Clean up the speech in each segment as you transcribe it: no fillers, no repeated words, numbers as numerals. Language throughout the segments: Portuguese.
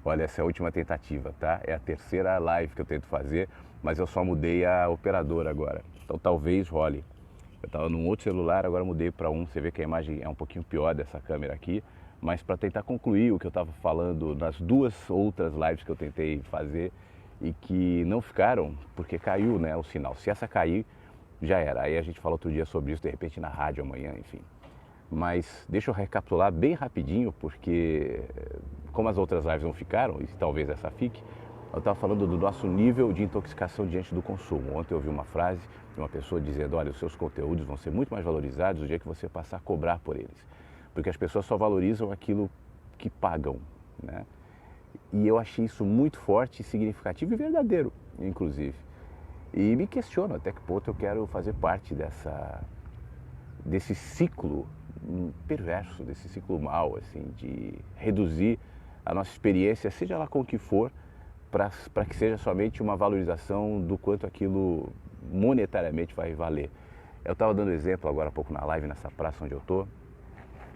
Olha, essa é a última tentativa, tá? É a terceira live que eu tento fazer, mas eu só mudei a operadora agora. Então talvez role. Eu estava num outro celular, agora mudei para um. Você vê que a imagem é um pouquinho pior dessa câmera aqui. Mas para tentar concluir o que eu estava falando nas duas outras lives que eu tentei fazer e que não ficaram, porque caiu, né, o sinal. Se essa cair, já era. Aí a gente fala outro dia sobre isso, de repente na rádio amanhã, enfim. Mas deixa eu recapitular bem rapidinho, porque como as outras lives não ficaram, e talvez essa fique, eu estava falando do nosso nível de intoxicação diante do consumo. Ontem eu ouvi uma frase de uma pessoa dizendo, olha, os seus conteúdos vão ser muito mais valorizados no dia que você passar a cobrar por eles. Porque as pessoas só valorizam aquilo que pagam, né? E eu achei isso muito forte, significativo e verdadeiro, inclusive. E me questiono até que ponto eu quero fazer parte desse ciclo perverso, desse ciclo mau, assim, de reduzir a nossa experiência, seja lá com o que for, para que seja somente uma valorização do quanto aquilo monetariamente vai valer. Eu estava dando exemplo agora há pouco na live, nessa praça onde eu estou,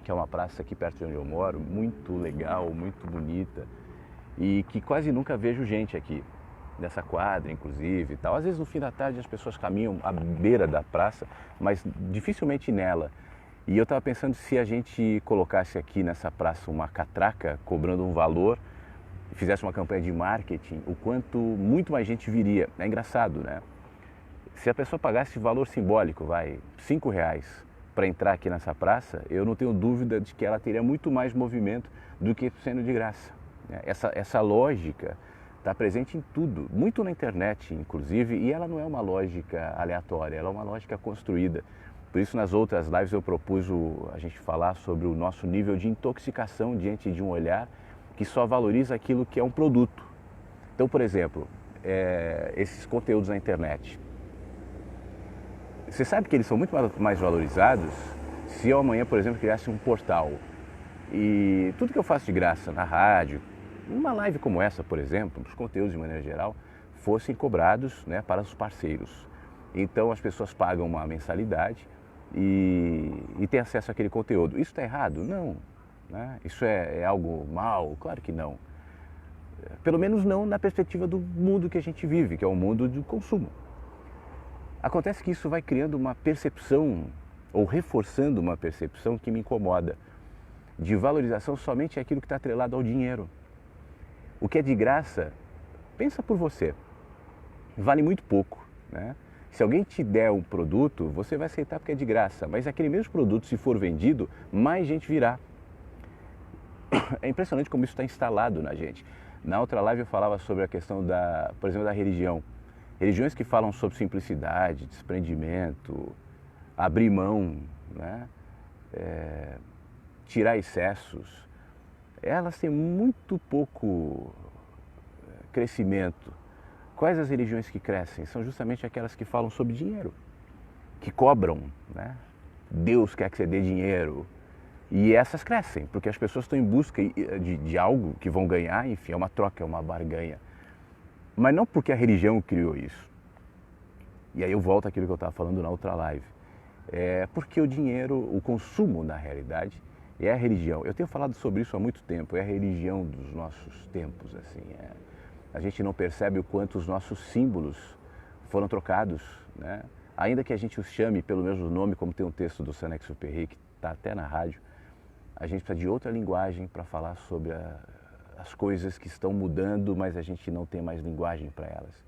que é uma praça aqui perto de onde eu moro, muito legal, muito bonita, e que quase nunca vejo gente aqui, nessa quadra inclusive e tal. Às vezes no fim da tarde as pessoas caminham à beira da praça, mas dificilmente nela. E eu estava pensando se a gente colocasse aqui nessa praça uma catraca, cobrando um valor, e fizesse uma campanha de marketing, o quanto muito mais gente viria. É engraçado, né? Se a pessoa pagasse valor simbólico, vai, R$ 5 para entrar aqui nessa praça, eu não tenho dúvida de que ela teria muito mais movimento do que sendo de graça. Essa lógica está presente em tudo, muito na internet, inclusive, e ela não é uma lógica aleatória, ela é uma lógica construída. Por isso, nas outras lives eu propus a gente falar sobre o nosso nível de intoxicação diante de um olhar que só valoriza aquilo que é um produto. Então, por exemplo, esses conteúdos na internet. Você sabe que eles são muito mais valorizados se eu amanhã, por exemplo, criasse um portal e tudo que eu faço de graça na rádio, uma live como essa, por exemplo, os conteúdos de maneira geral, fossem cobrados, né, para os parceiros. Então as pessoas pagam uma mensalidade e têm acesso àquele conteúdo. Isso está errado? Não. Né? Isso é algo mal? Claro que não. Pelo menos não na perspectiva do mundo que a gente vive, que é o mundo do consumo. Acontece que isso vai criando uma percepção, ou reforçando uma percepção que me incomoda, de valorização somente aquilo que está atrelado ao dinheiro. O que é de graça, pensa por você, vale muito pouco, né? Se alguém te der um produto, você vai aceitar porque é de graça, mas aquele mesmo produto, se for vendido, mais gente virá. É impressionante como isso está instalado na gente. Na outra live eu falava sobre a questão por exemplo, da religião. Religiões que falam sobre simplicidade, desprendimento, abrir mão, né? Tirar excessos, elas têm muito pouco crescimento. Quais as religiões que crescem? São justamente aquelas que falam sobre dinheiro, que cobram, né? Deus quer que você dê dinheiro. E essas crescem, porque as pessoas estão em busca de algo que vão ganhar, enfim, é uma troca, é uma barganha. Mas não porque a religião criou isso. E aí eu volto àquilo que eu estava falando na outra live. É porque o dinheiro, o consumo na realidade, é a religião. Eu tenho falado sobre isso há muito tempo, é a religião dos nossos tempos, assim. A gente não percebe o quanto os nossos símbolos foram trocados, né? Ainda que a gente os chame pelo mesmo nome, como tem um texto do Saint-Exupéry, que está até na rádio, a gente precisa de outra linguagem para falar sobre as coisas que estão mudando, mas a gente não tem mais linguagem para elas.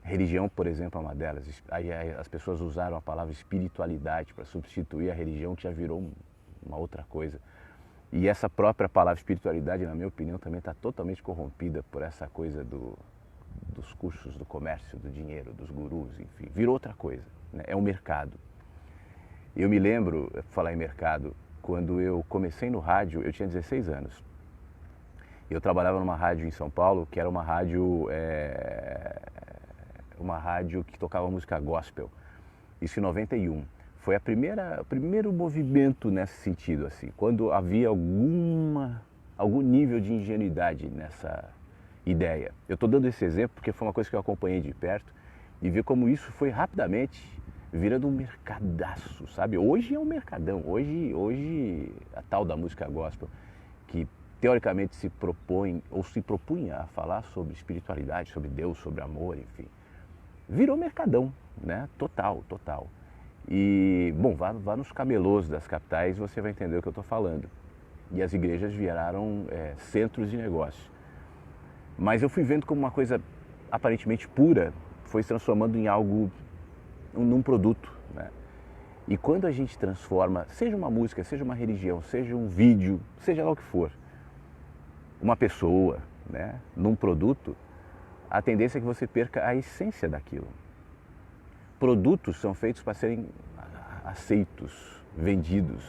Religião, por exemplo, é uma delas. Aí as pessoas usaram a palavra espiritualidade para substituir a religião, que já virou uma outra coisa. E essa própria palavra espiritualidade, na minha opinião, também está totalmente corrompida por essa coisa dos cursos, do comércio, do dinheiro, dos gurus, enfim. Virou outra coisa, né? É um mercado. Eu me lembro, falar em mercado, quando eu comecei no rádio, eu tinha 16 anos. Eu trabalhava numa rádio em São Paulo, que era uma rádio que tocava música gospel. Isso em 91. Foi o primeiro movimento nesse sentido, assim, quando havia algum nível de ingenuidade nessa ideia. Eu estou dando esse exemplo porque foi uma coisa que eu acompanhei de perto e vi como isso foi rapidamente virando um mercadaço, sabe? Hoje é um mercadão, hoje a tal da música gospel, que teoricamente se propõe ou se propunha a falar sobre espiritualidade, sobre Deus, sobre amor, enfim, virou mercadão, né? Total, total. E, bom, vá nos camelôs das capitais, você vai entender o que eu estou falando. E as igrejas viraram centros de negócio. Mas eu fui vendo como uma coisa aparentemente pura foi se transformando em algo, num produto, né? E quando a gente transforma, seja uma música, seja uma religião, seja um vídeo, seja lá o que for, uma pessoa, né, num produto, a tendência é que você perca a essência daquilo. Produtos são feitos para serem aceitos, vendidos.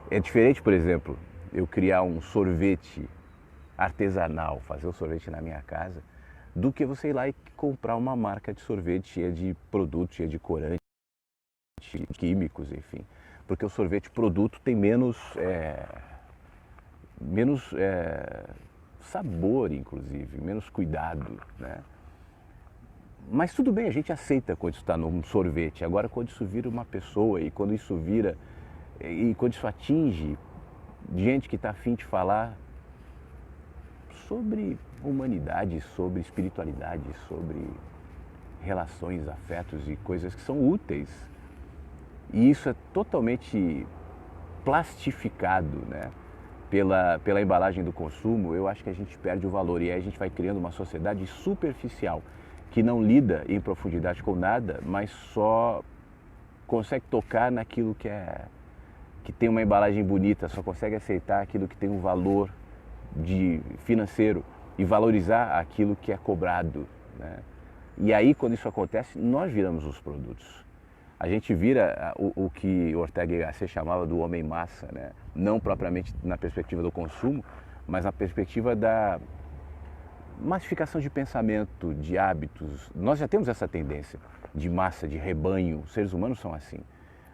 É diferente, por exemplo, eu criar um sorvete artesanal, fazer o sorvete na minha casa, do que você ir lá e comprar uma marca de sorvete cheia de produtos, cheia de corante, químicos, enfim. Porque o sorvete produto tem menos sabor, inclusive, menos cuidado, né? Mas tudo bem, a gente aceita quando isso está num sorvete. Agora, quando isso vira uma pessoa e quando isso atinge gente que está a fim de falar sobre humanidade, sobre espiritualidade, sobre relações, afetos e coisas que são úteis. E isso é totalmente plastificado, né? Pela embalagem do consumo, eu acho que a gente perde o valor e aí a gente vai criando uma sociedade superficial que não lida em profundidade com nada, mas só consegue tocar naquilo que tem uma embalagem bonita, só consegue aceitar aquilo que tem um valor financeiro e valorizar aquilo que é cobrado, né? E aí, quando isso acontece, nós viramos os produtos. A gente vira o que Ortega y Gasset chamava do homem massa, né? Não propriamente na perspectiva do consumo, mas na perspectiva da massificação de pensamento, de hábitos. Nós já temos essa tendência de massa, de rebanho, os seres humanos são assim.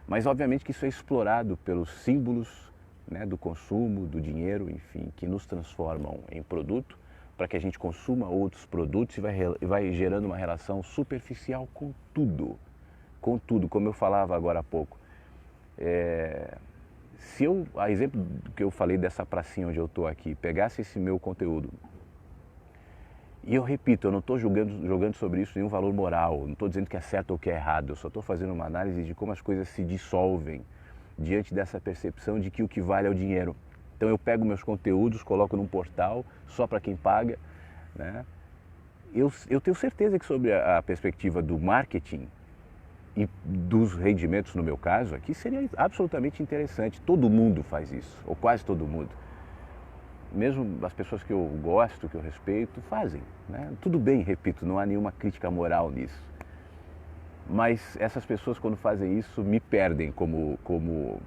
Mas obviamente que isso é explorado pelos símbolos, né, do consumo, do dinheiro, enfim, que nos transformam em produto para que a gente consuma outros produtos e vai gerando uma relação superficial com tudo. Com tudo, como eu falava agora há pouco. Se eu, a exemplo do que eu falei dessa pracinha onde eu estou aqui, pegasse esse meu conteúdo, e eu repito, eu não estou jogando sobre isso nenhum valor moral, não estou dizendo que é certo ou que é errado, eu só estou fazendo uma análise de como as coisas se dissolvem diante dessa percepção de que o que vale é o dinheiro. Então eu pego meus conteúdos, coloco num portal só para quem paga, né? Eu tenho certeza que sobre a perspectiva do marketing e dos rendimentos, no meu caso aqui, seria absolutamente interessante. Todo mundo faz isso, ou quase todo mundo. Mesmo as pessoas que eu gosto, que eu respeito, fazem, né? Tudo bem, repito, não há nenhuma crítica moral nisso. Mas essas pessoas, quando fazem isso, me perdem como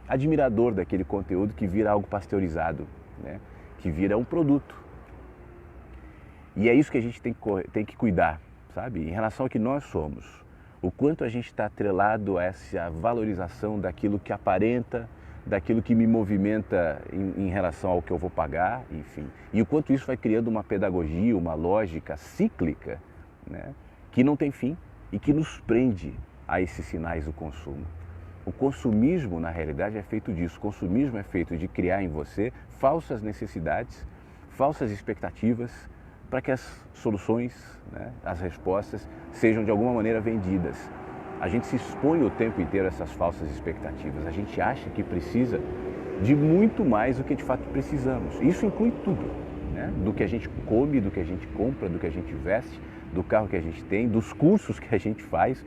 admirador daquele conteúdo que vira algo pasteurizado, né? Que vira um produto. E é isso que a gente tem que cuidar, sabe? Em relação ao que nós somos. O quanto a gente está atrelado a essa valorização daquilo que aparenta, daquilo que me movimenta em relação ao que eu vou pagar, enfim. E o quanto isso vai criando uma pedagogia, uma lógica cíclica, né, que não tem fim e que nos prende a esses sinais do consumo. O consumismo, na realidade, é feito disso. O consumismo é feito de criar em você falsas necessidades, falsas expectativas, para que as soluções, né, as respostas, sejam de alguma maneira vendidas. A gente se expõe o tempo inteiro a essas falsas expectativas. A gente acha que precisa de muito mais do que de fato precisamos. Isso inclui tudo, né? Do que a gente come, do que a gente compra, do que a gente veste, do carro que a gente tem, dos cursos que a gente faz.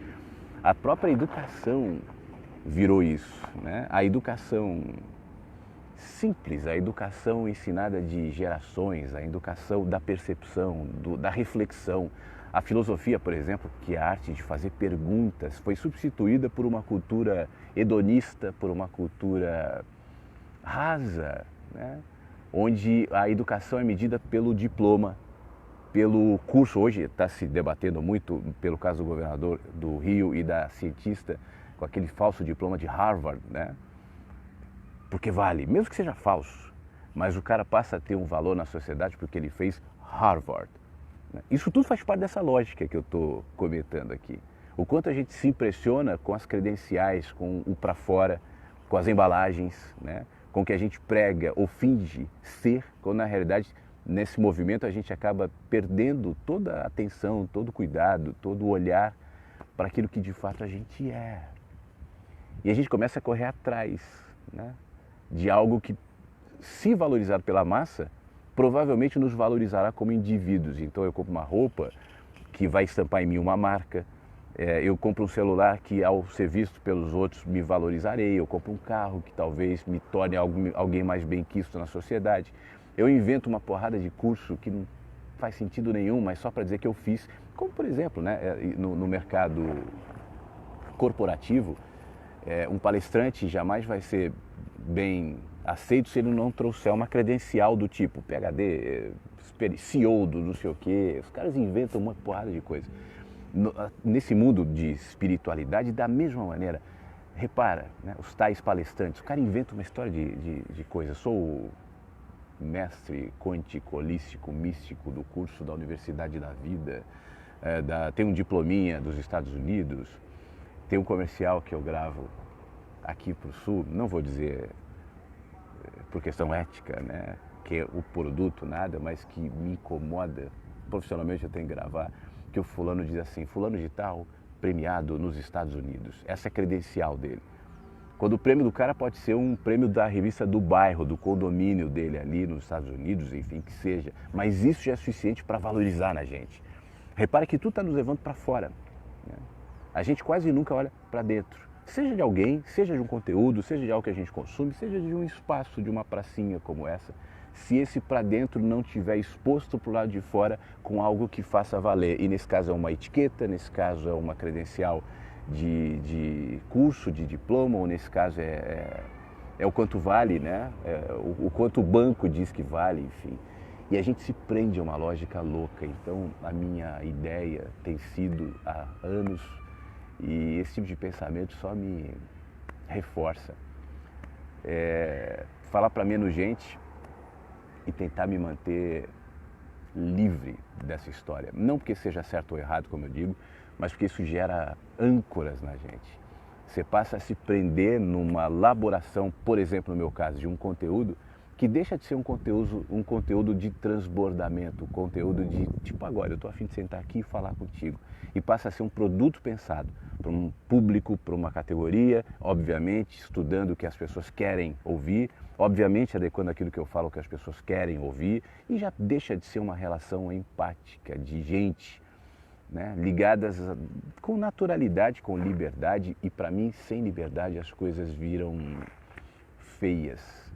A própria educação virou isso, né? A educação simples, a educação ensinada de gerações, a educação da percepção, da reflexão. A filosofia, por exemplo, que é a arte de fazer perguntas, foi substituída por uma cultura hedonista, por uma cultura rasa, né? Onde a educação é medida pelo diploma, pelo curso. Hoje está se debatendo muito pelo caso do governador do Rio e da cientista com aquele falso diploma de Harvard, né? Porque vale, mesmo que seja falso, mas o cara passa a ter um valor na sociedade porque ele fez Harvard. Isso tudo faz parte dessa lógica que eu estou comentando aqui. O quanto a gente se impressiona com as credenciais, com o para fora, com as embalagens, né? com que a gente prega ou finge ser, quando na realidade nesse movimento a gente acaba perdendo toda a atenção, todo o cuidado, todo o olhar para aquilo que de fato a gente é. E a gente começa a correr atrás, né, de algo que, se valorizado pela massa, provavelmente nos valorizará como indivíduos. Então eu compro uma roupa que vai estampar em mim uma marca, eu compro um celular que, ao ser visto pelos outros, me valorizarei, eu compro um carro que talvez me torne alguém mais benquisto na sociedade. Eu invento uma porrada de curso que não faz sentido nenhum, mas só para dizer que eu fiz. Como, por exemplo, né, no mercado corporativo, um palestrante jamais vai ser bem aceito se ele não trouxer uma credencial do tipo PhD, CEO do não sei o quê. Os caras inventam uma porrada de coisa. Nesse mundo de espiritualidade, da mesma maneira, repara, né, os tais palestrantes, o cara inventa uma história de coisa. Sou o mestre quântico, holístico, místico do curso da Universidade da Vida, tem um diplominha dos Estados Unidos, tem um comercial que eu gravo aqui para o Sul, não vou dizer por questão ética, né, que é o produto, nada, mas que me incomoda, profissionalmente eu tenho que gravar, que o fulano diz assim, fulano de tal, premiado nos Estados Unidos. Essa é a credencial dele. Quando o prêmio do cara pode ser um prêmio da revista do bairro, do condomínio dele ali nos Estados Unidos, enfim, que seja. Mas isso já é suficiente para valorizar na gente. Repara que tudo está nos levando para fora, né? A gente quase nunca olha para dentro. Seja de alguém, seja de um conteúdo, seja de algo que a gente consome, seja de um espaço, de uma pracinha como essa. Se esse para dentro não estiver exposto para o lado de fora com algo que faça valer. E nesse caso é uma etiqueta, nesse caso é uma credencial de curso, de diploma, ou nesse caso é o quanto vale, né? O quanto o banco diz que vale, enfim. E a gente se prende a uma lógica louca. Então a minha ideia tem sido há anos, e esse tipo de pensamento só me reforça, falar para menos gente e tentar me manter livre dessa história. Não porque seja certo ou errado, como eu digo, mas porque isso gera âncoras na gente. Você passa a se prender numa elaboração, por exemplo, no meu caso, de um conteúdo que deixa de ser um conteúdo de transbordamento, um conteúdo de, tipo agora, eu estou a fim de sentar aqui e falar contigo. E passa a ser um produto pensado para um público, para uma categoria, obviamente estudando o que as pessoas querem ouvir, obviamente adequando aquilo que eu falo ao que as pessoas querem ouvir, e já deixa de ser uma relação empática de gente, né, ligadas com naturalidade, com liberdade, e para mim, sem liberdade, as coisas viram feias.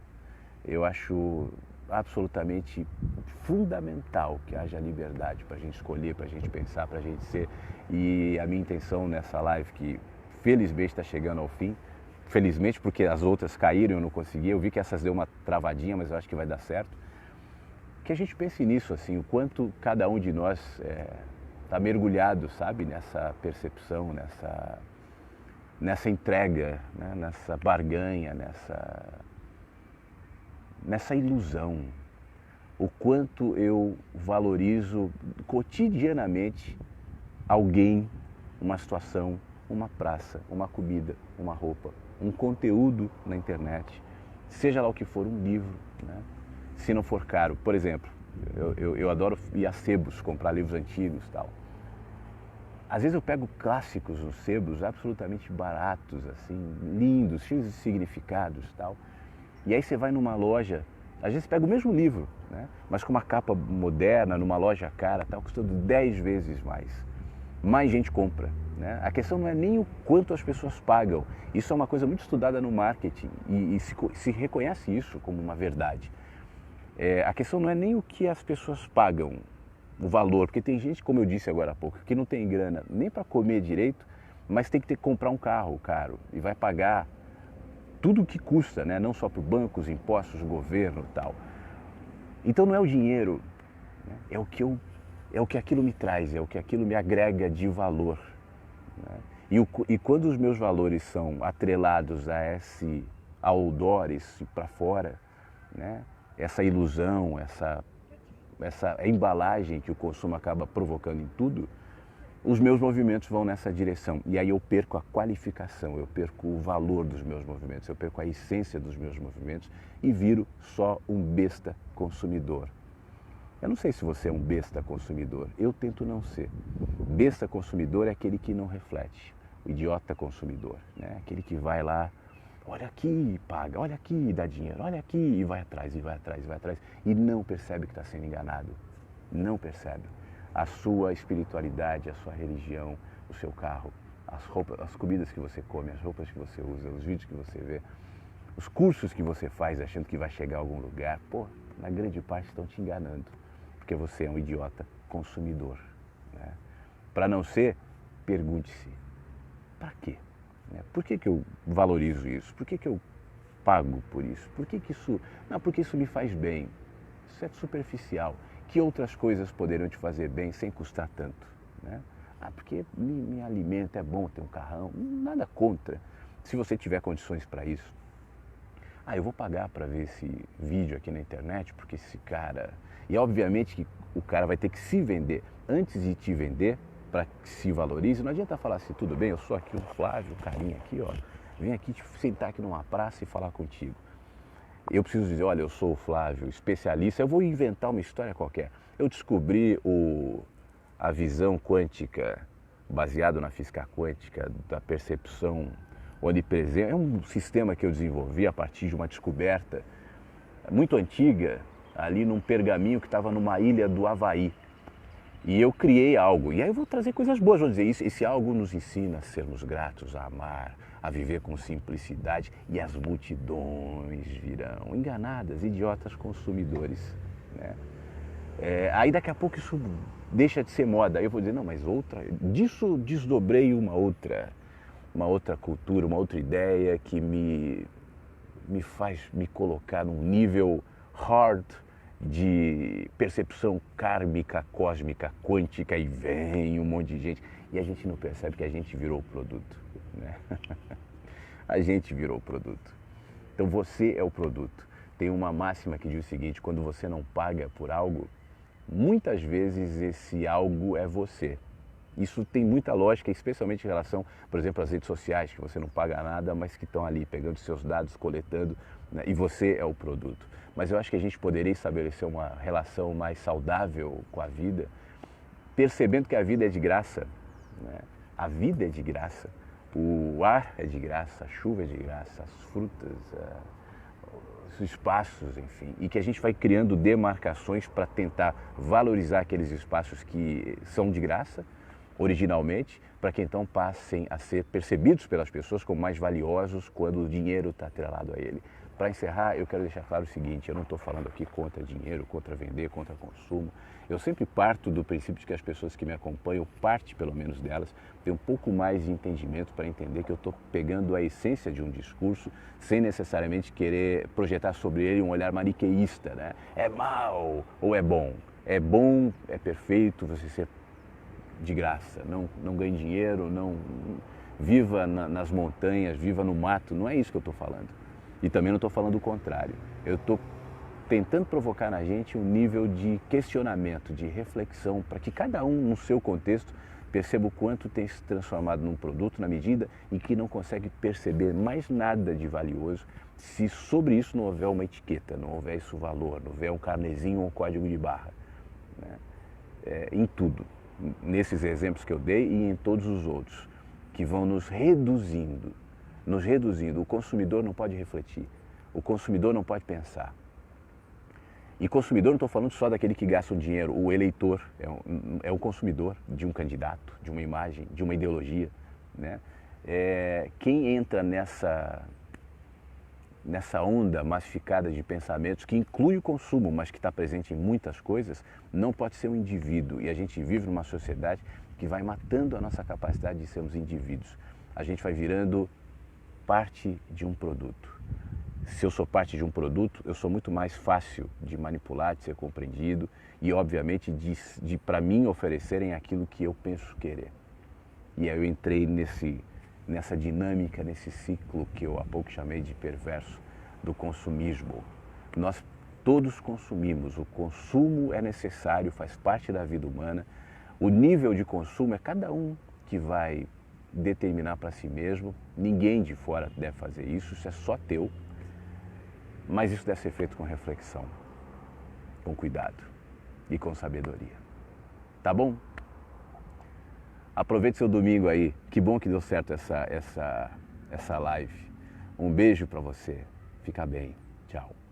Eu acho absolutamente fundamental que haja liberdade para a gente escolher, para a gente pensar, para a gente ser. E a minha intenção nessa live, que felizmente está chegando ao fim, felizmente porque as outras caíram e eu não consegui, eu vi que essas deu uma travadinha, mas eu acho que vai dar certo, que a gente pense nisso, assim, o quanto cada um de nós está mergulhado, sabe, nessa percepção, nessa entrega, né? Nessa barganha, nessa ilusão. O quanto eu valorizo cotidianamente alguém, uma situação, uma praça, uma comida, uma roupa, um conteúdo na internet, seja lá o que for, um livro, né? Se não for caro. Por exemplo, eu adoro ir a sebos, comprar livros antigos e tal. Às vezes eu pego clássicos nos sebos absolutamente baratos, assim, lindos, cheios de significados e tal. E aí você vai numa loja, às vezes você pega o mesmo livro, né? Mas com uma capa moderna, numa loja cara, tal, custando 10 vezes mais. Mais gente compra, né? A questão não é nem o quanto as pessoas pagam. Isso é uma coisa muito estudada no marketing e se reconhece isso como uma verdade. A questão não é nem o que as pessoas pagam, o valor, porque tem gente, como eu disse agora há pouco, que não tem grana nem para comer direito, mas tem que ter que comprar um carro caro e vai pagar tudo o que custa, né? Não só para bancos, impostos, governo e tal. Então não é o dinheiro, né? É o que aquilo me traz, é o que aquilo me agrega de valor, né? E quando os meus valores são atrelados a esse outdoor, esse para fora, né? Essa ilusão, essa embalagem que o consumo acaba provocando em tudo, os meus movimentos vão nessa direção. E aí eu perco a qualificação, eu perco o valor dos meus movimentos, eu perco a essência dos meus movimentos e viro só um besta consumidor. Eu não sei se você é um besta consumidor, eu tento não ser. Besta consumidor é aquele que não reflete, o idiota consumidor, né? Aquele que vai lá, olha aqui, paga, olha aqui, dá dinheiro, olha aqui, e vai atrás, e vai atrás, e vai atrás, e não percebe que está sendo enganado, não percebe. A sua espiritualidade, a sua religião, o seu carro, as roupas, as comidas que você come, as roupas que você usa, os vídeos que você vê, os cursos que você faz achando que vai chegar a algum lugar, pô, na grande parte estão te enganando, porque você é um idiota consumidor, né? Para não ser, pergunte-se, para quê? Por que eu valorizo isso? Por que eu pago por isso? Por que isso... Não, porque isso me faz bem. Isso é superficial. Que outras coisas poderiam te fazer bem sem custar tanto, né? Ah, porque me alimenta, é bom ter um carrão. Nada contra. Se você tiver condições para isso. Ah, eu vou pagar para ver esse vídeo aqui na internet, porque esse cara... E obviamente que o cara vai ter que se vender. Antes de te vender, para que se valorize, não adianta falar assim, tudo bem, eu sou aqui o Flávio, o carinha aqui, ó. Vem aqui te sentar aqui numa praça e falar contigo. Eu preciso dizer, olha, eu sou o Flávio, especialista, eu vou inventar uma história qualquer. Eu descobri a visão quântica, baseado na física quântica, da percepção onipresente. É um sistema que eu desenvolvi a partir de uma descoberta muito antiga, ali num pergaminho que estava numa ilha do Havaí. E eu criei algo, e aí eu vou trazer coisas boas, vou dizer isso, esse algo nos ensina a sermos gratos, a amar, a viver com simplicidade, e as multidões virão enganadas, idiotas consumidores, né? Aí daqui a pouco isso deixa de ser moda, aí eu vou dizer, não, mas outra, disso desdobrei uma outra cultura, uma outra ideia que me faz me colocar num nível hard, de percepção kármica, cósmica, quântica, e vem um monte de gente e a gente não percebe que a gente virou o produto, né? A gente virou o produto. Então você é o produto. Tem uma máxima que diz o seguinte, quando você não paga por algo, muitas vezes esse algo é você. Isso tem muita lógica, especialmente em relação, por exemplo, às redes sociais, que você não paga nada, mas que estão ali pegando seus dados, coletando, né, e você é o produto. Mas eu acho que a gente poderia estabelecer uma relação mais saudável com a vida, percebendo que a vida é de graça, né? A vida é de graça, o ar é de graça, a chuva é de graça, as frutas, os espaços, enfim, e que a gente vai criando demarcações para tentar valorizar aqueles espaços que são de graça, originalmente, para que então passem a ser percebidos pelas pessoas como mais valiosos quando o dinheiro está atrelado a ele. Para encerrar, eu quero deixar claro o seguinte, eu não estou falando aqui contra dinheiro, contra vender, contra consumo. Eu sempre parto do princípio de que as pessoas que me acompanham, parte pelo menos delas, tem um pouco mais de entendimento para entender que eu estou pegando a essência de um discurso sem necessariamente querer projetar sobre ele um olhar maniqueísta, né? É mal ou é bom? É bom, é perfeito você ser de graça, não ganhe dinheiro, não viva nas montanhas, viva no mato, não é isso que eu estou falando. E também não estou falando o contrário. Eu estou tentando provocar na gente um nível de questionamento, de reflexão, para que cada um, no seu contexto, perceba o quanto tem se transformado num produto na medida em que não consegue perceber mais nada de valioso se sobre isso não houver uma etiqueta, não houver isso valor, não houver um carnezinho ou um código de barra, né? Em tudo, nesses exemplos que eu dei e em todos os outros, que vão nos reduzindo. O consumidor não pode refletir, o consumidor não pode pensar. E consumidor não estou falando só daquele que gasta o dinheiro, o eleitor é o consumidor de um candidato, de uma imagem, de uma ideologia, né? Quem entra nessa onda massificada de pensamentos que inclui o consumo, mas que está presente em muitas coisas, não pode ser um indivíduo. E a gente vive numa sociedade que vai matando a nossa capacidade de sermos indivíduos. A gente vai virando parte de um produto. Se eu sou parte de um produto, eu sou muito mais fácil de manipular, de ser compreendido e, obviamente, de para mim oferecerem aquilo que eu penso querer. E aí eu entrei nessa dinâmica, nesse ciclo que eu há pouco chamei de perverso do consumismo. Nós todos consumimos, o consumo é necessário, faz parte da vida humana. O nível de consumo é cada um que vai determinar para si mesmo. Ninguém de fora deve fazer isso, isso é só teu. Mas isso deve ser feito com reflexão, com cuidado e com sabedoria. Tá bom? Aproveite seu domingo aí. Que bom que deu certo essa live. Um beijo para você. Fica bem. Tchau.